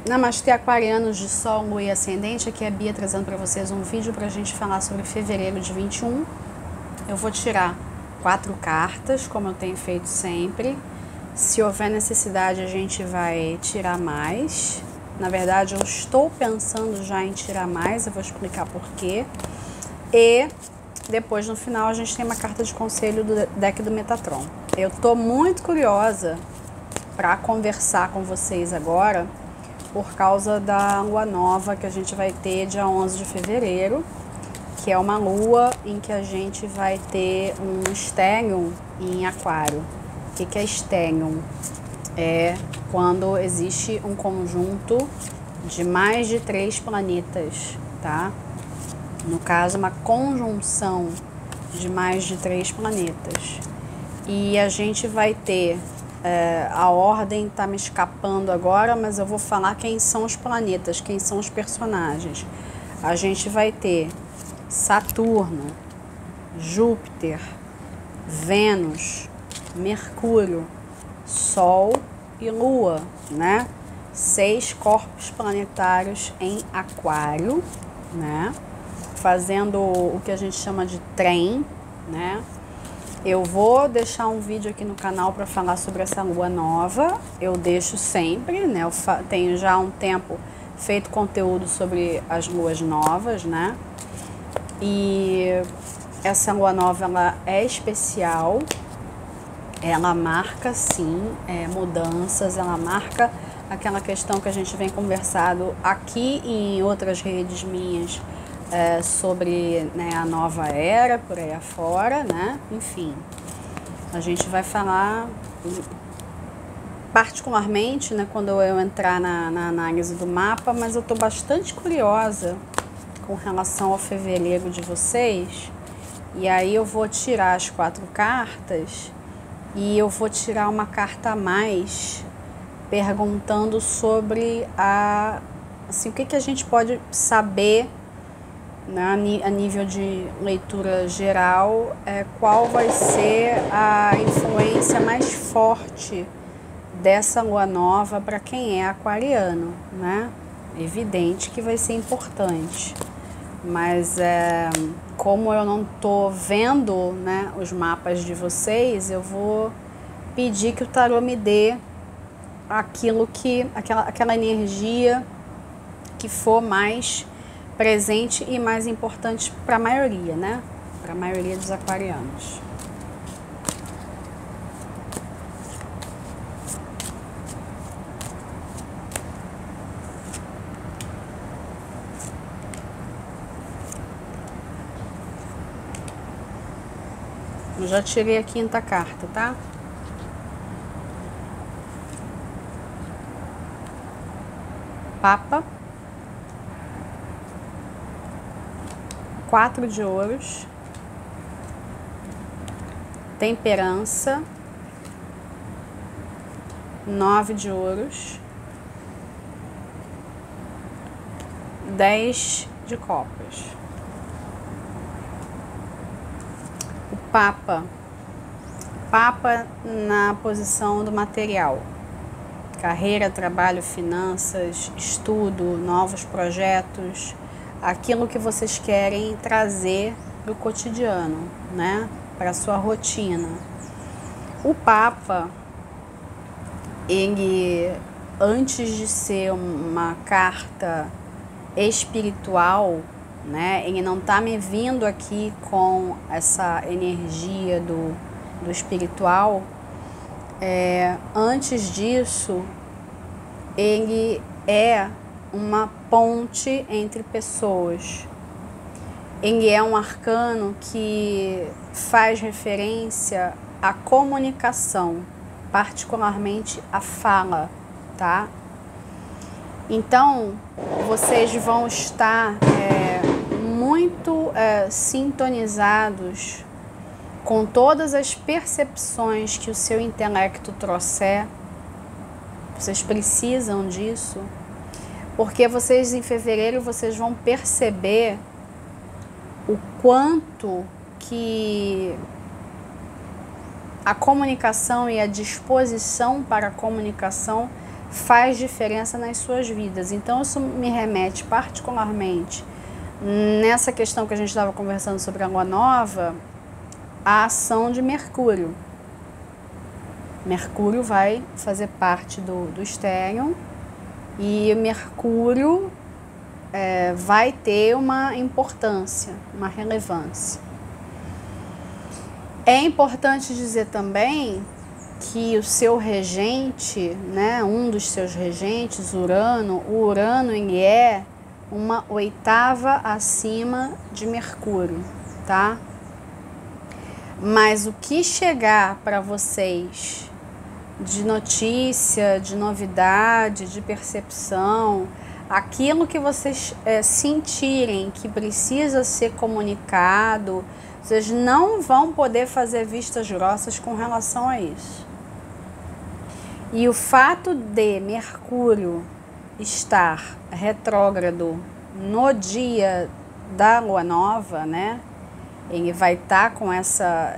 Namastê, aquarianos de Sol, Lua e Ascendente. Aqui é a Bia trazendo para vocês um vídeo para a gente falar sobre fevereiro de 21. Eu vou tirar 4 cartas, como eu tenho feito sempre. Se houver necessidade, a gente vai tirar mais. Na verdade, eu estou pensando já em tirar mais, eu vou explicar por quê. E depois, no final, a gente tem uma carta de conselho do deck do Metatron. Eu estou muito curiosa para conversar com vocês agora, por causa da lua nova que a gente vai ter dia 11 de fevereiro, que é uma lua em que a gente vai ter um stellium em aquário. O que é stellium? É quando existe um conjunto de mais de 3 planetas, tá? No caso, uma conjunção de mais de 3 planetas. E a gente vai ter... a ordem está me escapando agora, mas eu vou falar quem são os planetas, quem são os personagens. A gente vai ter Saturno, Júpiter, Vênus, Mercúrio, Sol e Lua, né? 6 corpos planetários em aquário, né? Fazendo o que a gente chama de trem, né? Eu vou deixar um vídeo aqui no canal para falar sobre essa lua nova. Eu deixo sempre, né? Eu tenho já há um tempo feito conteúdo sobre as luas novas, né? E essa lua nova, ela é especial. Ela marca, sim, mudanças. Ela marca aquela questão que a gente vem conversado aqui e em outras redes minhas, sobre, né, a nova era por aí afora, né? Enfim, a gente vai falar particularmente, né, quando eu entrar na análise do mapa, mas eu tô bastante curiosa com relação ao fevereiro de vocês. E aí eu vou tirar as 4 cartas e eu vou tirar uma carta a mais perguntando sobre assim, o que a gente pode saber, né, a nível de leitura geral, qual vai ser a influência mais forte dessa lua nova para quem é aquariano, né? Evidente que vai ser importante, mas como eu não tô vendo, né, os mapas de vocês, eu vou pedir que o tarô me dê aquela energia que for mais presente e mais importante para a maioria, né? Para a maioria dos aquarianos. Eu já tirei a 5ª carta, tá? Papa, 4 de ouros, temperança, 9 de ouros, 10 de copas. O Papa na posição do material. Carreira, trabalho, finanças, estudo, novos projetos, aquilo que vocês querem trazer para o cotidiano, né? Para a sua rotina. O Papa, ele, antes de ser uma carta espiritual, né? Ele não está me vindo aqui com essa energia do espiritual. Antes disso, ele é uma ponte entre pessoas. Ele é um arcano que faz referência à comunicação, particularmente à fala, tá? Então, vocês vão estar muito sintonizados com todas as percepções que o seu intelecto trouxer. Vocês precisam disso, porque vocês em fevereiro vocês vão perceber o quanto que a comunicação e a disposição para a comunicação faz diferença nas suas vidas. Então isso me remete particularmente nessa questão que a gente estava conversando sobre a lua nova, a ação de Mercúrio. Mercúrio vai fazer parte do estéreo e Mercúrio vai ter uma importância, uma relevância. É importante dizer também que o seu regente, né, um dos seus regentes, o Urano ele é uma oitava acima de Mercúrio, tá? Mas o que chegar para vocês de notícia, de novidade, de percepção, aquilo que vocês sentirem que precisa ser comunicado, vocês não vão poder fazer vistas grossas com relação a isso. E o fato de Mercúrio estar retrógrado no dia da lua nova, né? Ele vai estar com essa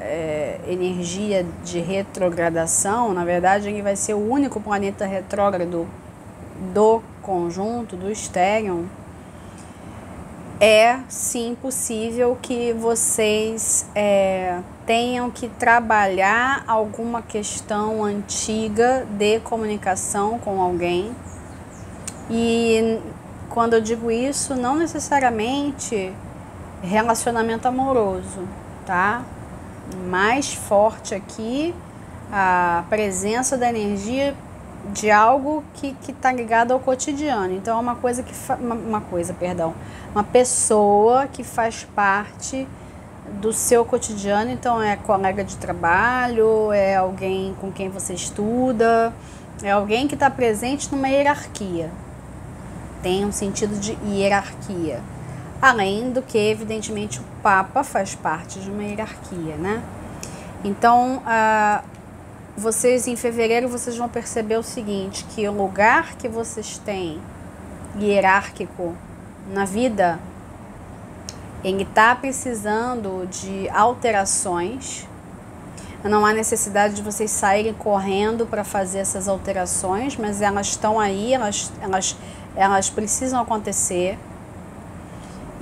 energia de retrogradação. Na verdade, ele vai ser o único planeta retrógrado do conjunto, do estéreo. É sim possível que vocês tenham que trabalhar alguma questão antiga de comunicação com alguém. E quando eu digo isso, não necessariamente relacionamento amoroso, tá? Mais forte aqui a presença da energia de algo que está ligado ao cotidiano. Então é uma pessoa que faz parte do seu cotidiano. Então é colega de trabalho, é alguém com quem você estuda, é alguém que está presente numa hierarquia. Tem um sentido de hierarquia. Além do que, evidentemente, o Papa faz parte de uma hierarquia, né? Então, vocês em fevereiro, vocês vão perceber o seguinte, que o lugar que vocês têm hierárquico na vida, ele está precisando de alterações. Não há necessidade de vocês saírem correndo para fazer essas alterações, mas elas estão aí, elas precisam acontecer.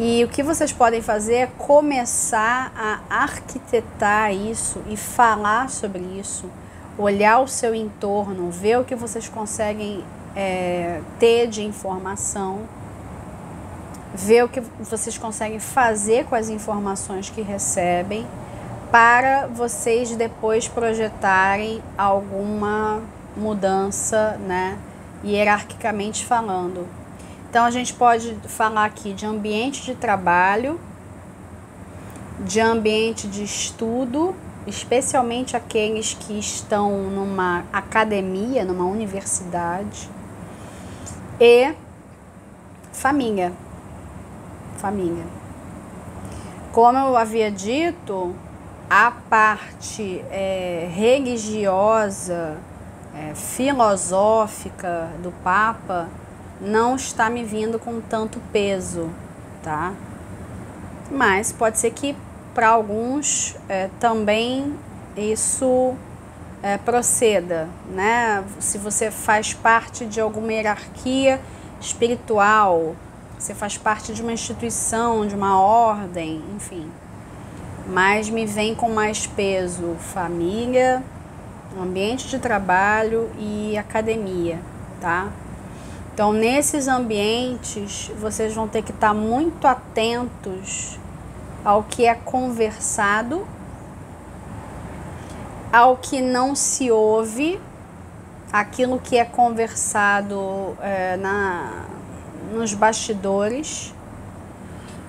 E o que vocês podem fazer é começar a arquitetar isso e falar sobre isso, olhar o seu entorno, ver o que vocês conseguem ter de informação, ver o que vocês conseguem fazer com as informações que recebem, para vocês depois projetarem alguma mudança, né, hierarquicamente falando. Então a gente pode falar aqui de ambiente de trabalho, de ambiente de estudo, especialmente aqueles que estão numa academia, numa universidade, e família. Como eu havia dito, a parte religiosa, filosófica do Papa não está me vindo com tanto peso, tá? Mas pode ser que para alguns também isso proceda, né? Se você faz parte de alguma hierarquia espiritual, você faz parte de uma instituição, de uma ordem, enfim. Mas me vem com mais peso família, ambiente de trabalho e academia, tá? Então, nesses ambientes, vocês vão ter que estar muito atentos ao que é conversado, ao que não se ouve, aquilo que é conversado nos bastidores,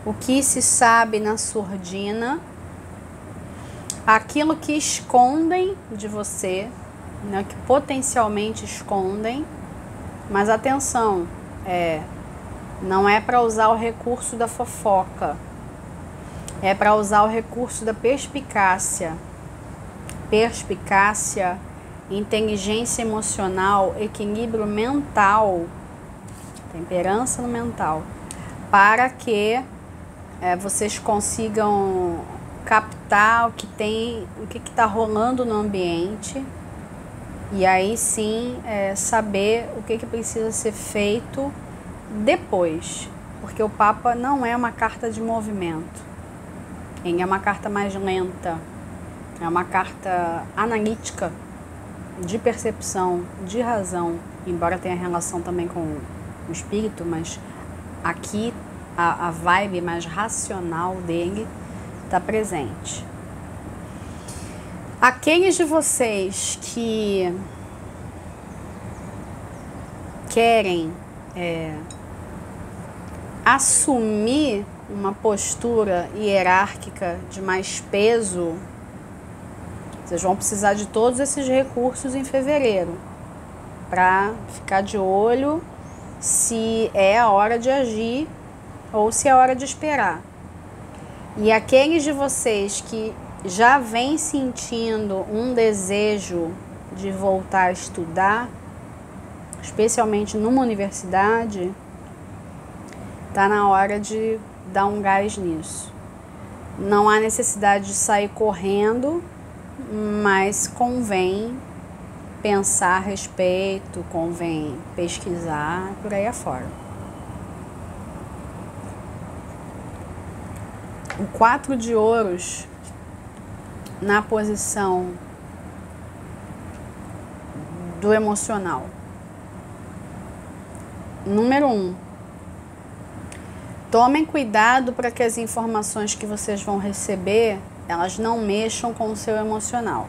o que se sabe na surdina, aquilo que escondem de você, né, que potencialmente escondem. Mas atenção, não é para usar o recurso da fofoca, é para usar o recurso da perspicácia. Perspicácia, inteligência emocional, equilíbrio mental, temperança no mental, para que vocês consigam captar o que está rolando no ambiente E aí sim, saber o que precisa ser feito depois. Porque o Papa não é uma carta de movimento. Ele é uma carta mais lenta. É uma carta analítica, de percepção, de razão. Embora tenha relação também com o espírito, mas aqui a vibe mais racional dele está presente. Aqueles de vocês que querem assumir uma postura hierárquica de mais peso, vocês vão precisar de todos esses recursos em fevereiro para ficar de olho se é a hora de agir ou se é a hora de esperar. E aqueles de vocês que já vem sentindo um desejo de voltar a estudar, especialmente numa universidade, tá na hora de dar um gás nisso. Não há necessidade de sair correndo, mas convém pensar a respeito, convém pesquisar, por aí afora. O 4 de ouros na posição do emocional. Número 1. Tomem cuidado para que as informações que vocês vão receber, elas não mexam com o seu emocional.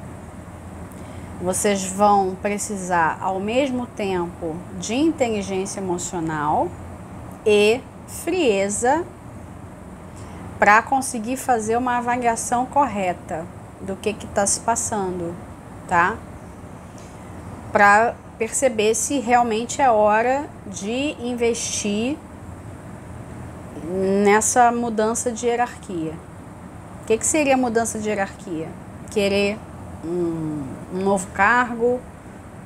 Vocês vão precisar, ao mesmo tempo, de inteligência emocional e frieza para conseguir fazer uma avaliação correta do que está se passando, tá? Para perceber se realmente é hora de investir nessa mudança de hierarquia. O que seria mudança de hierarquia? Querer um novo cargo,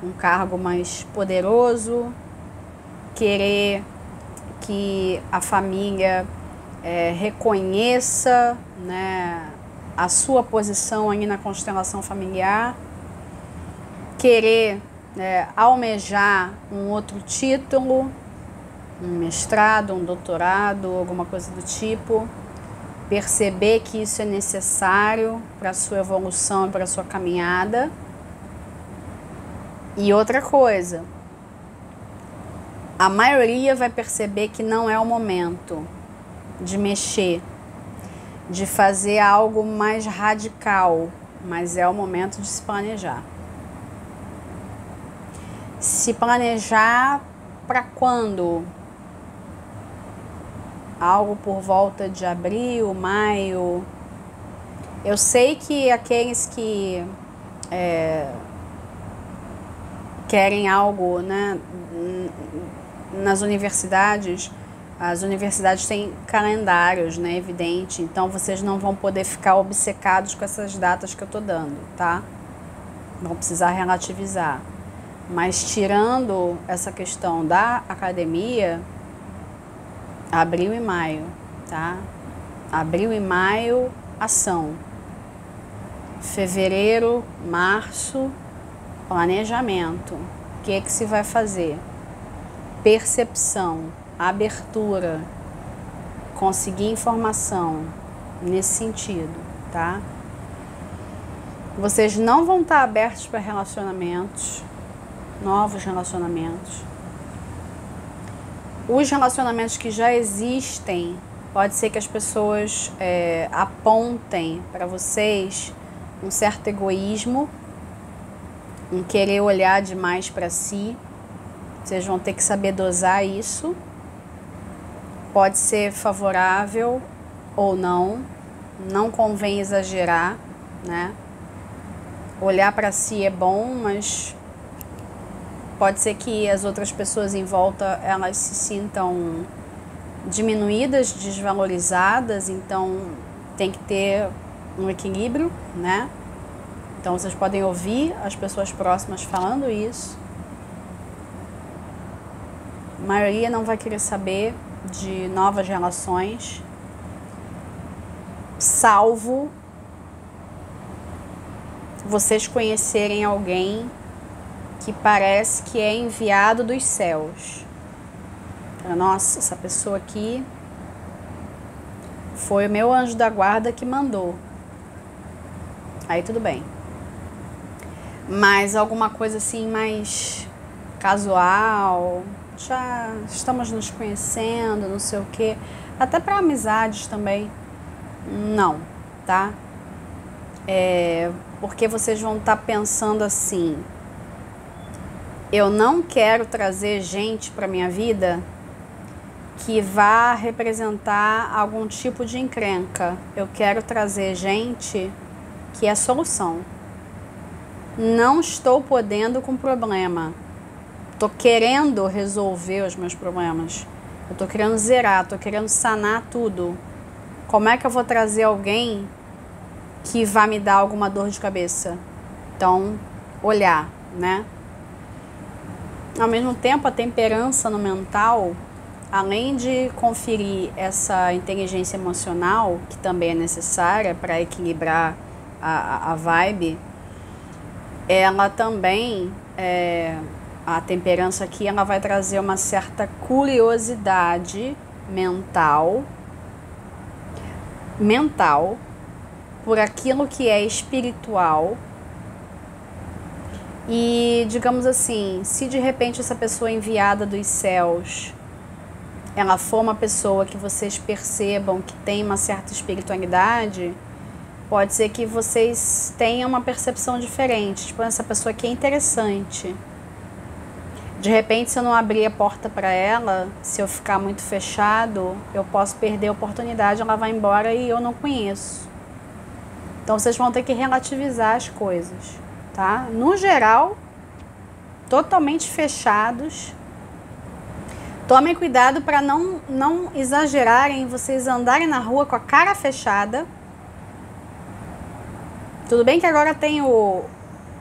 um cargo mais poderoso, querer que a família reconheça, né, a sua posição aí na constelação familiar, querer almejar um outro título, um mestrado, um doutorado, alguma coisa do tipo, perceber que isso é necessário para a sua evolução e para a sua caminhada. E outra coisa, a maioria vai perceber que não é o momento de mexer, de fazer algo mais radical, mas é o momento de se planejar. Se planejar para quando? Algo por volta de abril, maio. Eu sei que aqueles que querem algo, né, nas universidades, as universidades têm calendários, né, evidente, então vocês não vão poder ficar obcecados com essas datas que eu tô dando, tá? Vão precisar relativizar. Mas tirando essa questão da academia, abril e maio, tá? Abril e maio, ação. Fevereiro, março, planejamento. O que se vai fazer? Percepção, abertura, conseguir informação nesse sentido, tá? Vocês não vão estar abertos para relacionamentos, novos relacionamentos. Os relacionamentos que já existem, pode ser que as pessoas apontem para vocês um certo egoísmo, um querer olhar demais para si. Vocês vão ter que saber dosar isso. Pode ser favorável ou não. Não convém exagerar, né? Olhar para si é bom, mas pode ser que as outras pessoas em volta, elas se sintam diminuídas, desvalorizadas, então tem que ter um equilíbrio, né? Então vocês podem ouvir as pessoas próximas falando isso. A maioria não vai querer saber de novas relações, salvo vocês conhecerem alguém que parece que é enviado dos céus. Nossa, essa pessoa aqui foi o meu anjo da guarda que mandou. Aí tudo bem. Mas alguma coisa assim mais casual, já estamos nos conhecendo, não sei o quê. Até para amizades também. Não, tá? Porque vocês vão estar pensando assim: eu não quero trazer gente para minha vida que vá representar algum tipo de encrenca. Eu quero trazer gente que é solução. Não estou podendo com problema. Estou querendo resolver os meus problemas. Eu estou querendo zerar, estou querendo sanar tudo. Como é que eu vou trazer alguém que vai me dar alguma dor de cabeça? Então, olhar, né? Ao mesmo tempo, a temperança no mental, além de conferir essa inteligência emocional, que também é necessária para equilibrar a vibe, ela também, a temperança aqui, ela vai trazer uma certa curiosidade mental por aquilo que é espiritual. E, digamos assim, se de repente essa pessoa enviada dos céus, ela for uma pessoa que vocês percebam que tem uma certa espiritualidade, pode ser que vocês tenham uma percepção diferente. Tipo, essa pessoa aqui é interessante. De repente, se eu não abrir a porta para ela, se eu ficar muito fechado, eu posso perder a oportunidade, ela vai embora e eu não conheço. Então, vocês vão ter que relativizar as coisas, tá? No geral, totalmente fechados. Tomem cuidado para não exagerarem, vocês andarem na rua com a cara fechada. Tudo bem que agora tem o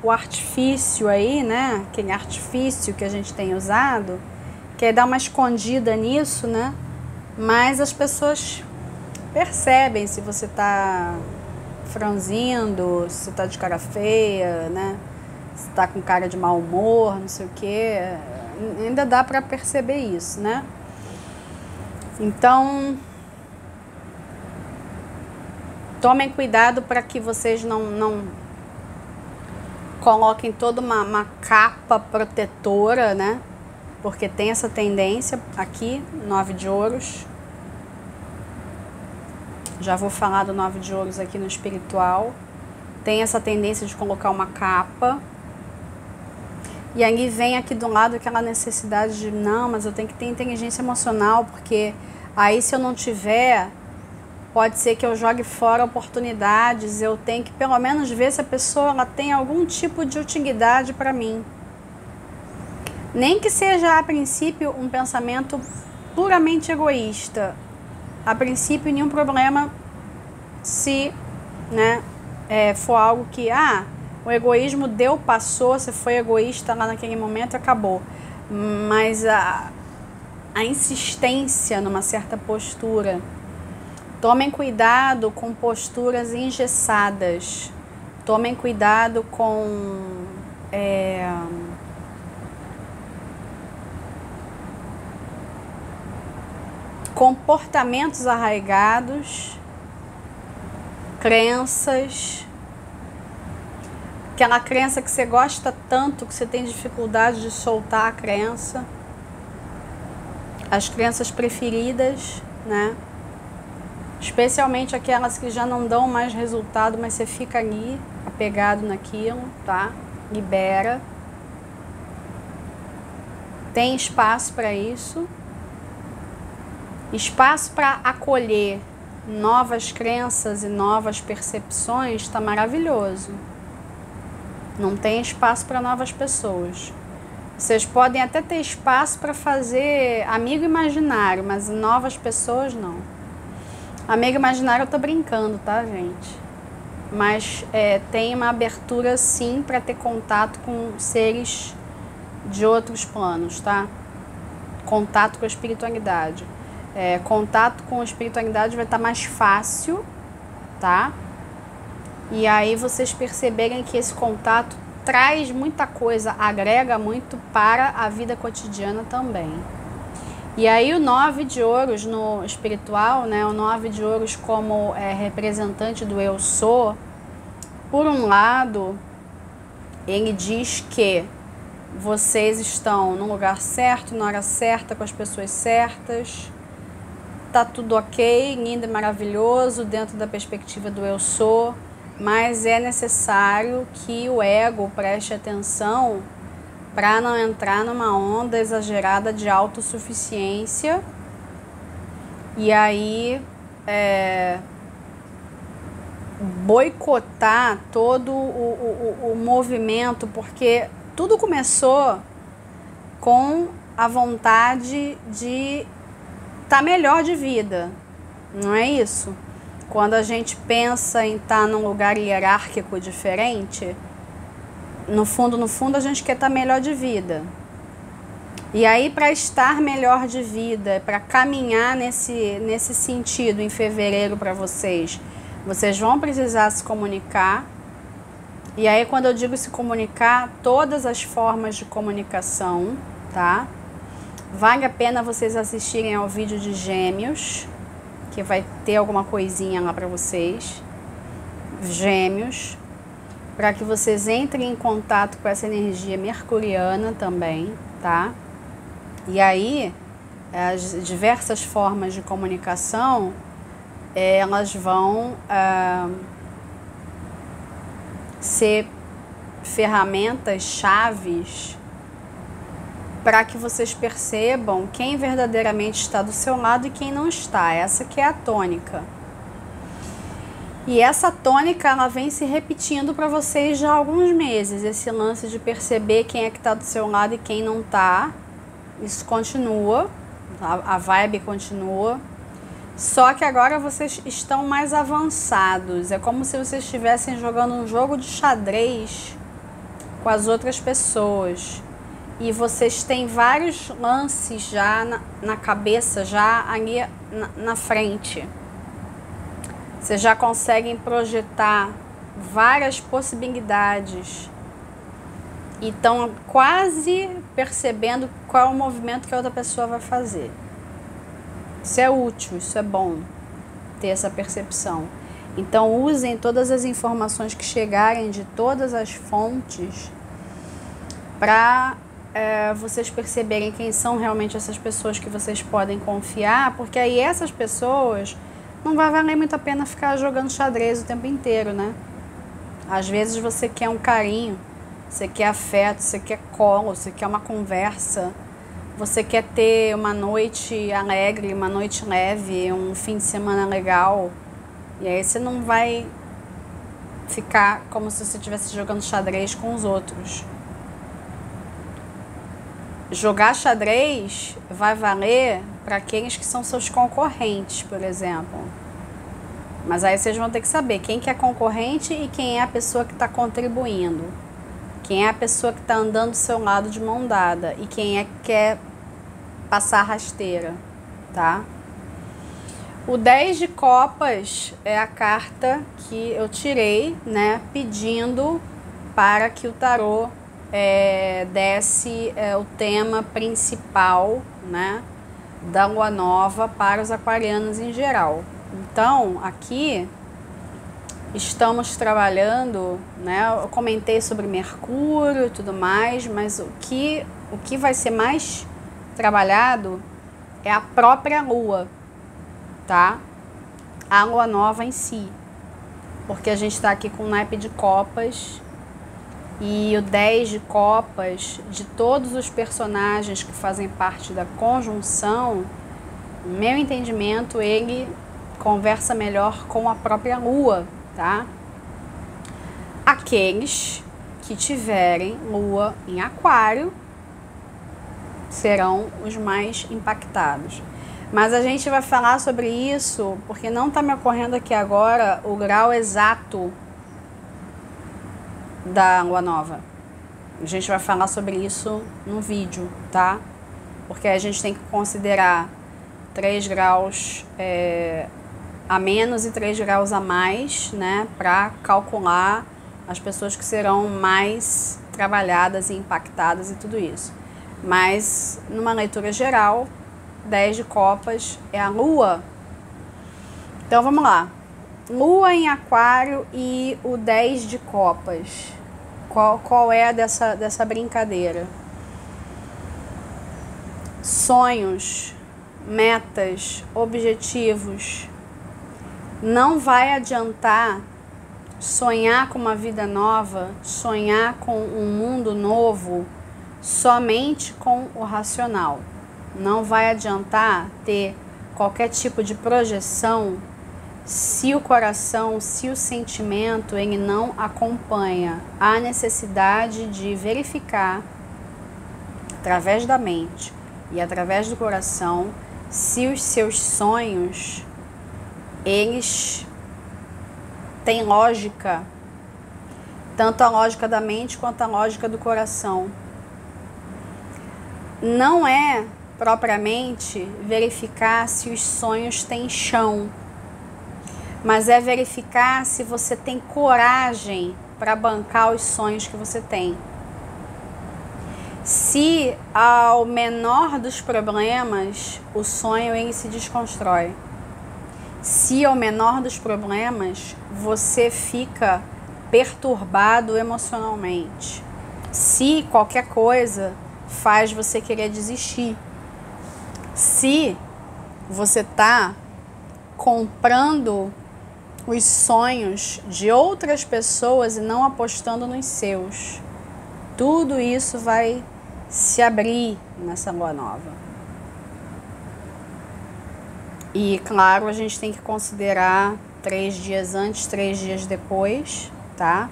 artifício aí, né? Aquele artifício que a gente tem usado, que é dar uma escondida nisso, né? Mas as pessoas percebem se você tá franzindo, se você tá de cara feia, né? Se tá com cara de mau humor, não sei o quê. Ainda dá para perceber isso, né? Então, tomem cuidado para que vocês não coloquem toda uma capa protetora, né? Porque tem essa tendência aqui, 9 de ouros. Já vou falar do 9 de ouros aqui no espiritual. Tem essa tendência de colocar uma capa. E aí vem aqui do lado aquela necessidade de, não, mas eu tenho que ter inteligência emocional, porque aí se eu não tiver, pode ser que eu jogue fora oportunidades, eu tenho que pelo menos ver se a pessoa ela tem algum tipo de utilidade para mim. Nem que seja a princípio um pensamento puramente egoísta. A princípio nenhum problema se, né, for algo que, o egoísmo deu, passou, você foi egoísta lá naquele momento e acabou. Mas a insistência numa certa postura. Tomem cuidado com posturas engessadas. Tomem cuidado com comportamentos arraigados, crenças, aquela crença que você gosta tanto que você tem dificuldade de soltar a crença, as crenças preferidas, né? Especialmente aquelas que já não dão mais resultado, mas você fica ali apegado naquilo, tá? Libera. Tem espaço para isso. Espaço para acolher novas crenças e novas percepções está maravilhoso. Não tem espaço para novas pessoas. Vocês podem até ter espaço para fazer amigo imaginário, mas novas pessoas não. Amigo imaginário eu tô brincando, tá, gente? Mas tem uma abertura sim para ter contato com seres de outros planos, tá? Contato com a espiritualidade. Contato com a espiritualidade vai estar mais fácil, tá? E aí vocês perceberem que esse contato traz muita coisa, agrega muito para a vida cotidiana também. E aí o 9 de ouros no espiritual, né, o 9 de ouros como representante do eu sou, por um lado, ele diz que vocês estão no lugar certo, na hora certa, com as pessoas certas, tá tudo ok, lindo e maravilhoso dentro da perspectiva do eu sou, mas é necessário que o ego preste atenção para não entrar numa onda exagerada de autossuficiência e aí boicotar todo o movimento, porque tudo começou com a vontade de estar melhor de vida, não é isso? Quando a gente pensa em estar num lugar hierárquico diferente, no fundo a gente quer estar melhor de vida. E aí, para estar melhor de vida, para caminhar nesse sentido em fevereiro para vocês vão precisar se comunicar. E aí, quando eu digo se comunicar, todas as formas de comunicação, tá? Vale a pena vocês assistirem ao vídeo de Gêmeos, que vai ter alguma coisinha lá para vocês. Gêmeos, para que vocês entrem em contato com essa energia mercuriana também, tá? E aí, as diversas formas de comunicação, elas vão ser ferramentas chaves para que vocês percebam quem verdadeiramente está do seu lado e quem não está. Essa que é a tônica. E essa tônica, ela vem se repetindo para vocês já há alguns meses. Esse lance de perceber quem é que está do seu lado e quem não está. Isso continua, a vibe continua. Só que agora vocês estão mais avançados. É como se vocês estivessem jogando um jogo de xadrez com as outras pessoas. E vocês têm vários lances já na cabeça, já ali na frente. Vocês já conseguem projetar várias possibilidades. E estão quase percebendo qual é o movimento que a outra pessoa vai fazer. Isso é útil, isso é bom, ter essa percepção. Então, usem todas as informações que chegarem de todas as fontes para vocês perceberem quem são realmente essas pessoas que vocês podem confiar, porque aí essas pessoas não vai valer muito a pena ficar jogando xadrez o tempo inteiro, né? Às vezes você quer um carinho, você quer afeto, você quer colo, você quer uma conversa, você quer ter uma noite alegre, uma noite leve, um fim de semana legal. E aí você não vai ficar como se você estivesse jogando xadrez com os outros. Jogar xadrez vai valer para aqueles que são seus concorrentes, por exemplo. Mas aí vocês vão ter que saber quem que é concorrente e quem é a pessoa que está contribuindo. Quem é a pessoa que está andando do seu lado de mão dada e quem é que quer passar rasteira, tá? O 10 de copas é a carta que eu tirei, né, pedindo para que o tarô desse o tema principal, né, da lua nova para os aquarianos em geral. Então, aqui estamos trabalhando, né, eu comentei sobre Mercúrio e tudo mais, mas o que vai ser mais trabalhado é a própria lua, tá? A lua nova em si, porque a gente está aqui com o naipe de copas e o 10 de copas, de todos os personagens que fazem parte da conjunção, no meu entendimento, ele conversa melhor com a própria lua, tá? Aqueles que tiverem lua em aquário serão os mais impactados. Mas a gente vai falar sobre isso porque não está me ocorrendo aqui agora o grau exato da lua nova. A gente vai falar sobre isso no vídeo, tá? Porque a gente tem que considerar 3 graus a menos e 3 graus a mais, né? Para calcular as pessoas que serão mais trabalhadas e impactadas e tudo isso. Mas, numa leitura geral, 10 de copas é a lua. Então, vamos lá. Lua em aquário e o 10 de copas. Qual é dessa brincadeira? Sonhos, metas, objetivos. Não vai adiantar sonhar com uma vida nova, sonhar com um mundo novo, somente com o racional. Não vai adiantar ter qualquer tipo de projeção se o coração, se o sentimento, ele não acompanha. Há necessidade de verificar, através da mente e através do coração, se os seus sonhos, eles têm lógica, tanto a lógica da mente quanto a lógica do coração. Não é propriamente verificar se os sonhos têm chão, mas é verificar se você tem coragem para bancar os sonhos que você tem. Se ao menor dos problemas, o sonho ele se desconstrói. Se ao menor dos problemas, você fica perturbado emocionalmente. Se qualquer coisa faz você querer desistir. Se você está comprando os sonhos de outras pessoas e não apostando nos seus, tudo isso vai se abrir nessa lua nova. E claro, a gente tem que considerar 3 dias antes, 3 dias depois, tá?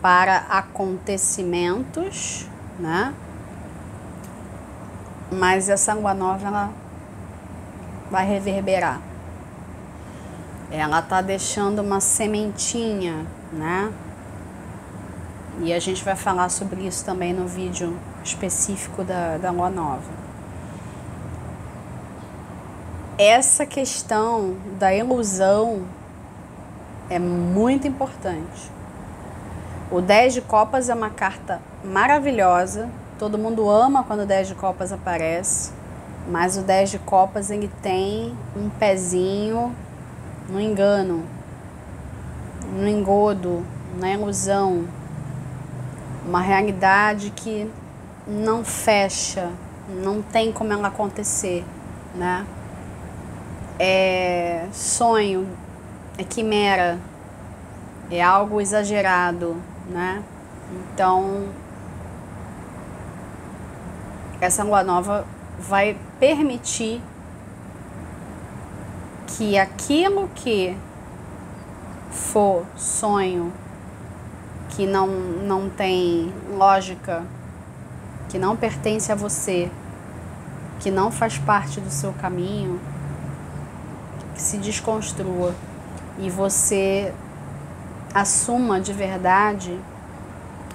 Para acontecimentos, né? Mas essa lua nova, ela vai reverberar. Ela tá deixando uma sementinha, né? E a gente vai falar sobre isso também no vídeo específico da lua nova. Essa questão da ilusão é muito importante. O 10 de copas é uma carta maravilhosa. Todo mundo ama quando o 10 de copas aparece. Mas o 10 de copas, ele tem um pezinho no engano, no engodo, na ilusão. Uma realidade que não fecha, não tem como ela acontecer, né? É sonho, é quimera, é algo exagerado, né? Então, essa lua nova vai permitir que aquilo que for sonho, que não tem lógica, que não pertence a você, que não faz parte do seu caminho, que se desconstrua e você assuma de verdade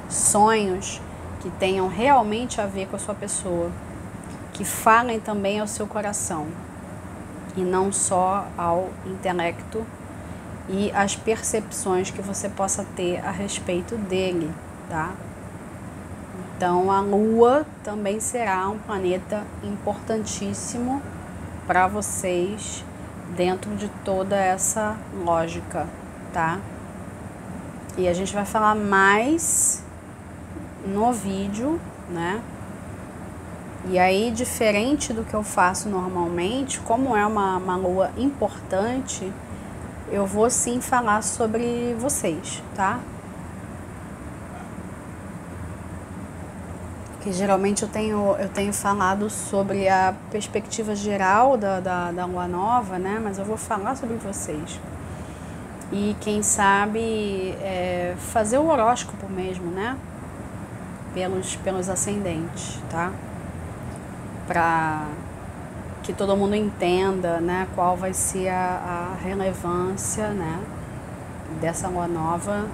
sonhos que tenham realmente a ver com a sua pessoa, que falem também ao seu coração e não só ao intelecto e as percepções que você possa ter a respeito dele, tá? Então a Lua também será um planeta importantíssimo para vocês dentro de toda essa lógica, tá? E a gente vai falar mais no vídeo, né? E aí, diferente do que eu faço normalmente, como é uma lua importante, eu vou sim falar sobre vocês, tá? Porque geralmente eu tenho falado sobre a perspectiva geral da lua nova, né? Mas eu vou falar sobre vocês. E quem sabe fazer o horóscopo mesmo, né? Pelos ascendentes, tá? Para que todo mundo entenda, né, qual vai ser a relevância, né, dessa lua nova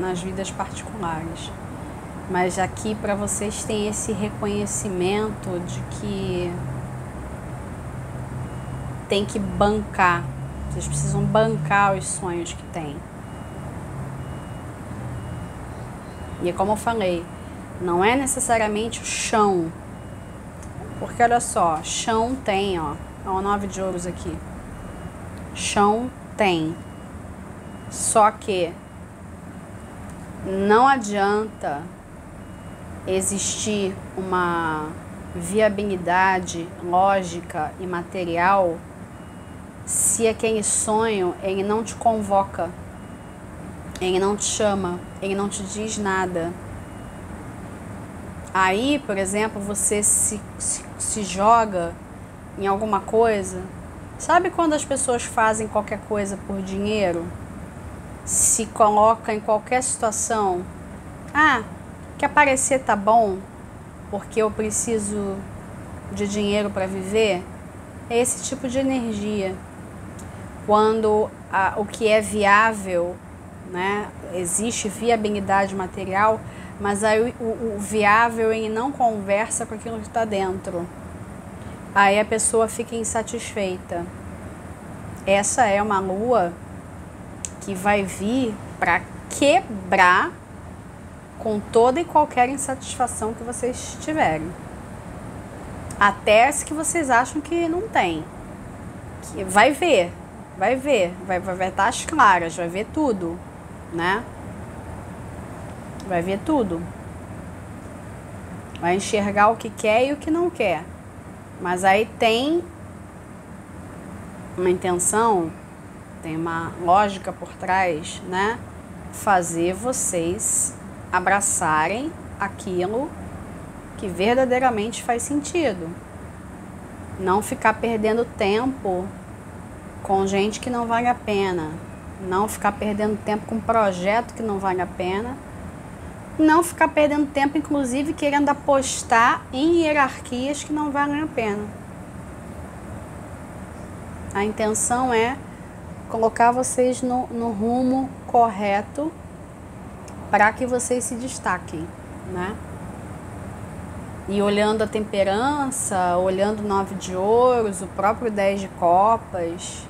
nas vidas particulares. Mas aqui para vocês tem esse reconhecimento de que tem que bancar, vocês precisam bancar os sonhos que têm. E como eu falei, não é necessariamente o chão. Porque olha só, chão tem, ó o 9 de ouros aqui. Chão tem. Só que não adianta existir uma viabilidade lógica e material se aquele sonho ele não te convoca, ele não te chama, ele não te diz nada. Aí, por exemplo, você se joga em alguma coisa. Sabe quando as pessoas fazem qualquer coisa por dinheiro? Se coloca em qualquer situação. Ah, quer aparecer tá bom, porque eu preciso de dinheiro para viver? É esse tipo de energia. Quando o que é viável, né, existe viabilidade material, mas aí o viável ele não conversa com aquilo que está dentro. Aí a pessoa fica insatisfeita. Essa é uma lua que vai vir para quebrar com toda e qualquer insatisfação que vocês tiverem. Até as que vocês acham que não tem. Que vai ver, vai estar às claras, vai ver tudo, né? Vai ver tudo. Vai enxergar o que quer e o que não quer. Mas aí tem uma intenção, tem uma lógica por trás, né? Fazer vocês abraçarem aquilo que verdadeiramente faz sentido. Não ficar perdendo tempo com gente que não vale a pena. Não ficar perdendo tempo com projeto que não vale a pena. Não ficar perdendo tempo, inclusive, querendo apostar em hierarquias que não valem a pena. A intenção é colocar vocês no rumo correto para que vocês se destaquem, né? E olhando a temperança, olhando o 9 de ouros, o próprio 10 de copas,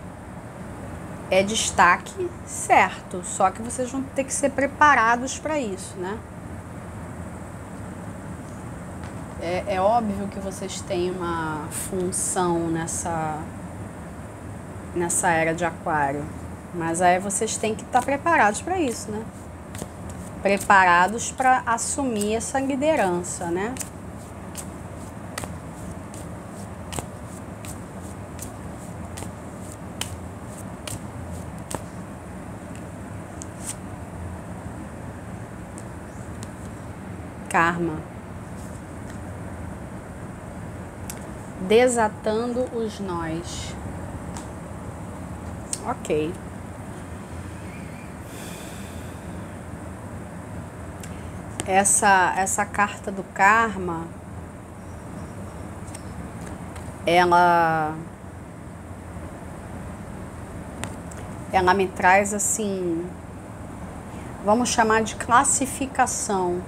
é destaque certo, só que vocês vão ter que ser preparados para isso, né? É óbvio que vocês têm uma função nessa era de aquário, mas aí vocês têm que estar preparados para isso, né? Preparados para assumir essa liderança, né? Karma. Desatando os nós. Ok. Essa carta do karma, ela me traz assim, vamos chamar de classificação.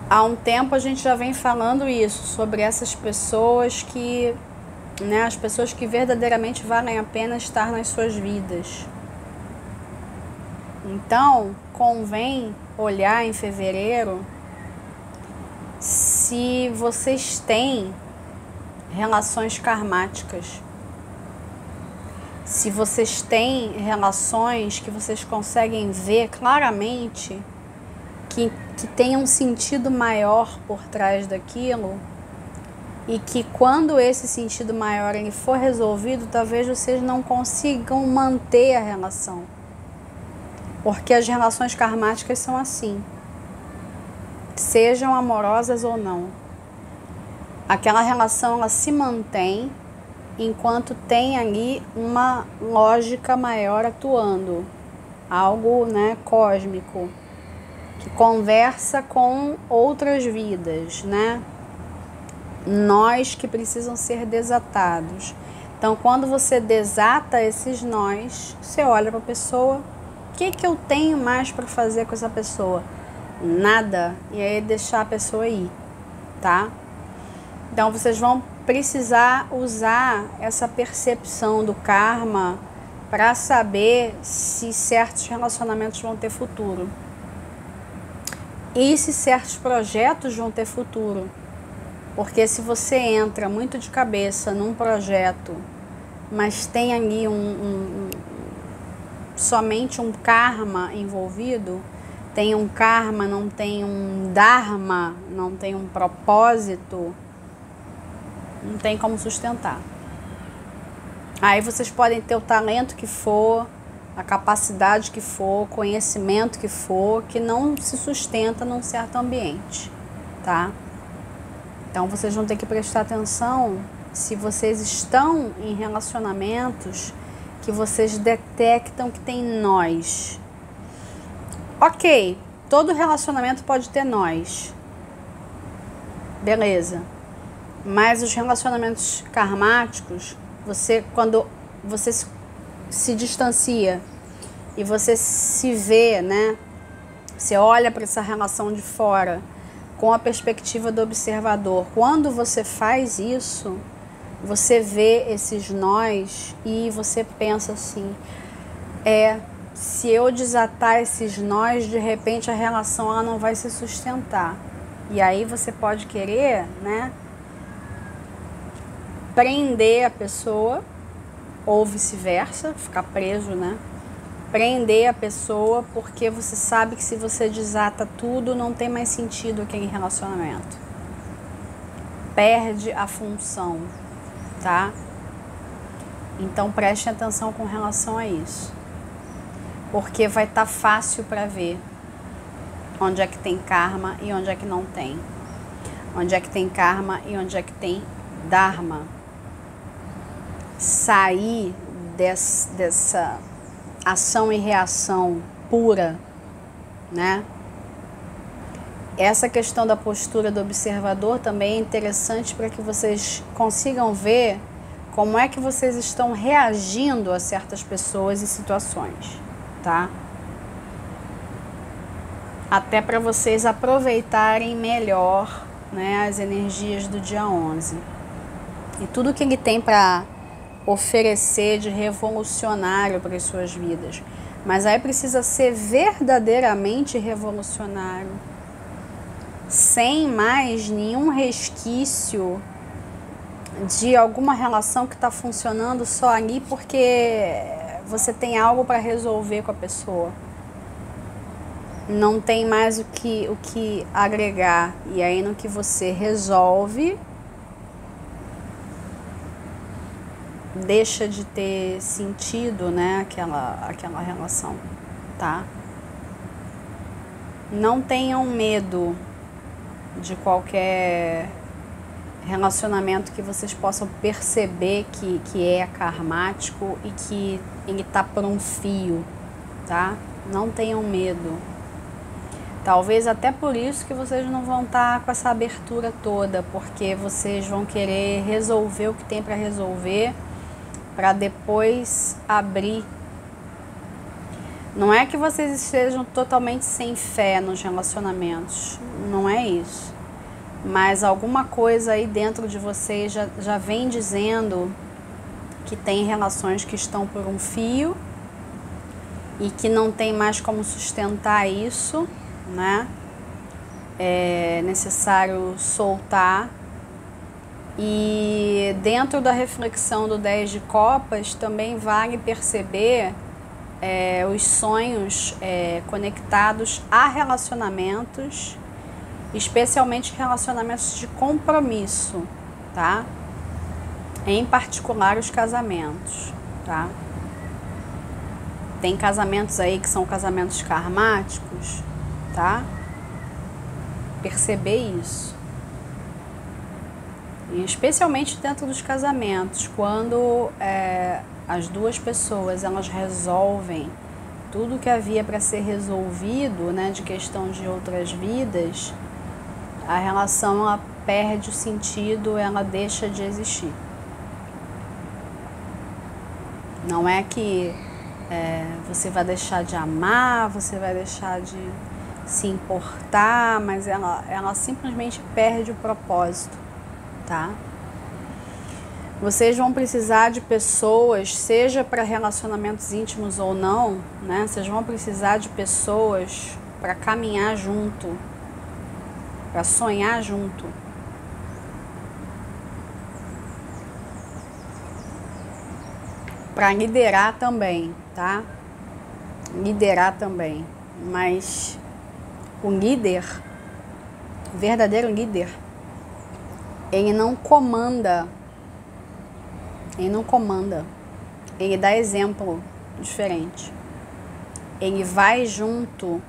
Há um tempo a gente já vem falando isso, sobre essas pessoas que, né, as pessoas que verdadeiramente valem a pena estar nas suas vidas. Então, convém olhar em fevereiro se vocês têm relações karmáticas. Se vocês têm relações que vocês conseguem ver claramente que tem um sentido maior por trás daquilo, e que quando esse sentido maior ele for resolvido, talvez vocês não consigam manter a relação. Porque as relações karmáticas são assim, sejam amorosas ou não. Aquela relação ela se mantém enquanto tem ali uma lógica maior atuando, algo, né, cósmico, que conversa com outras vidas, né? Nós que precisam ser desatados. Então, quando você desata esses nós, você olha para a pessoa, o que eu tenho mais para fazer com essa pessoa? Nada. E aí deixar a pessoa ir, tá? Então, vocês vão precisar usar essa percepção do karma para saber se certos relacionamentos vão ter futuro e se certos projetos vão ter futuro. Porque se você entra muito de cabeça num projeto, mas tem ali somente um karma envolvido, tem um karma, não tem um dharma, não tem um propósito, não tem como sustentar. Aí vocês podem ter o talento que for, a capacidade que for, o conhecimento que for, que não se sustenta num certo ambiente, tá? Então vocês vão ter que prestar atenção se vocês estão em relacionamentos que vocês detectam que tem nós. Ok, todo relacionamento pode ter nós. Beleza. Mas os relacionamentos karmáticos, quando você se distancia e você se vê, né? Você olha para essa relação de fora com a perspectiva do observador. Quando você faz isso, você vê esses nós e você pensa assim, se eu desatar esses nós, de repente a relação ela não vai se sustentar. E aí você pode querer, né, prender a pessoa, ou vice-versa, ficar preso, né? Prender a pessoa porque você sabe que se você desata tudo, não tem mais sentido aquele relacionamento. Perde a função, tá? Então preste atenção com relação a isso. Porque vai estar fácil para ver onde é que tem karma e onde é que não tem. Onde é que tem karma e onde é que tem dharma. Sair dessa ação e reação pura, né? Essa questão da postura do observador também é interessante para que vocês consigam ver como é que vocês estão reagindo a certas pessoas e situações, tá? Até para vocês aproveitarem melhor, né, as energias do dia 11. E tudo que ele tem para oferecer de revolucionário para as suas vidas. Mas aí precisa ser verdadeiramente revolucionário, sem mais nenhum resquício de alguma relação que está funcionando só ali porque você tem algo para resolver com a pessoa. Não tem mais o que agregar. E aí no que você resolve, deixa de ter sentido, né, aquela relação, tá? Não tenham medo de qualquer relacionamento que vocês possam perceber que é karmático e que ele tá por um fio, tá? Não tenham medo. Talvez até por isso que vocês não vão estar com essa abertura toda, porque vocês vão querer resolver o que tem para resolver para depois abrir. Não é que vocês estejam totalmente sem fé nos relacionamentos, não é isso. Mas alguma coisa aí dentro de vocês já vem dizendo que tem relações que estão por um fio e que não tem mais como sustentar isso, né? É necessário soltar. E dentro da reflexão do 10 de copas também vale perceber os sonhos conectados a relacionamentos, especialmente relacionamentos de compromisso, tá? Em particular os casamentos, tá? Tem casamentos aí que são casamentos karmáticos, tá? Perceber isso. E especialmente dentro dos casamentos, quando as duas pessoas elas resolvem tudo que havia para ser resolvido, né, de questão de outras vidas, a relação ela perde o sentido, ela deixa de existir. Não é que você vai deixar de amar, você vai deixar de se importar, mas ela simplesmente perde o propósito, tá? Vocês vão precisar de pessoas, seja para relacionamentos íntimos ou não, né? Vocês vão precisar de pessoas para caminhar junto, para sonhar junto. Para liderar também, tá? Liderar também. Mas o líder, o verdadeiro líder, ele não comanda. Ele não comanda. Ele dá exemplo diferente. Ele vai junto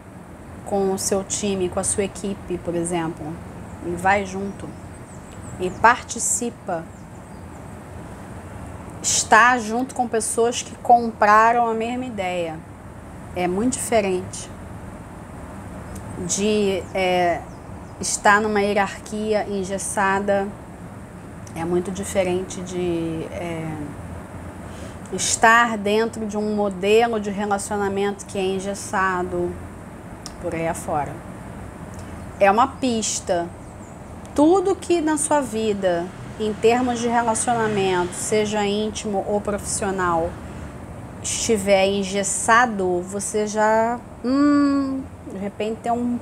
com o seu time, com a sua equipe, por exemplo. Ele vai junto. Ele participa. Está junto com pessoas que compraram a mesma ideia. É muito diferente de estar numa hierarquia engessada. É muito diferente de estar dentro de um modelo de relacionamento que é engessado por aí afora. É uma pista. Tudo que na sua vida, em termos de relacionamento, seja íntimo ou profissional, estiver engessado, você já, de repente tem um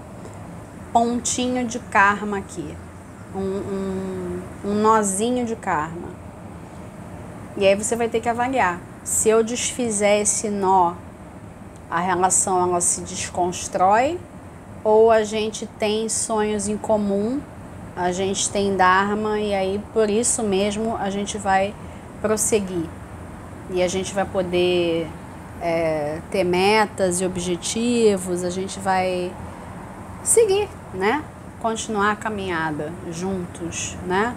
pontinho de karma aqui. Um nozinho de karma. E aí você vai ter que avaliar. Se eu desfizer esse nó, a relação ela se desconstrói, ou a gente tem sonhos em comum, a gente tem dharma, e aí por isso mesmo a gente vai prosseguir. E a gente vai poder ter metas e objetivos, a gente vai seguir, né? Continuar a caminhada juntos, né?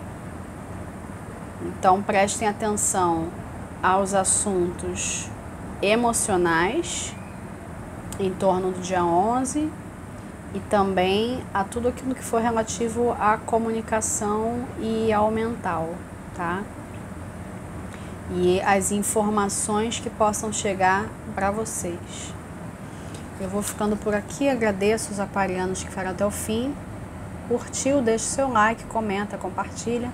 Então prestem atenção aos assuntos emocionais em torno do dia 11 e também a tudo aquilo que for relativo à comunicação e ao mental, tá? E as informações que possam chegar para vocês. Eu vou ficando por aqui, agradeço os aquarianos que ficaram até o fim. Curtiu, deixa o seu like, comenta, compartilha.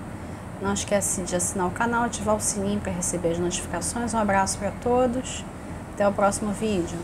Não esquece de assinar o canal, ativar o sininho para receber as notificações. Um abraço para todos. Até o próximo vídeo.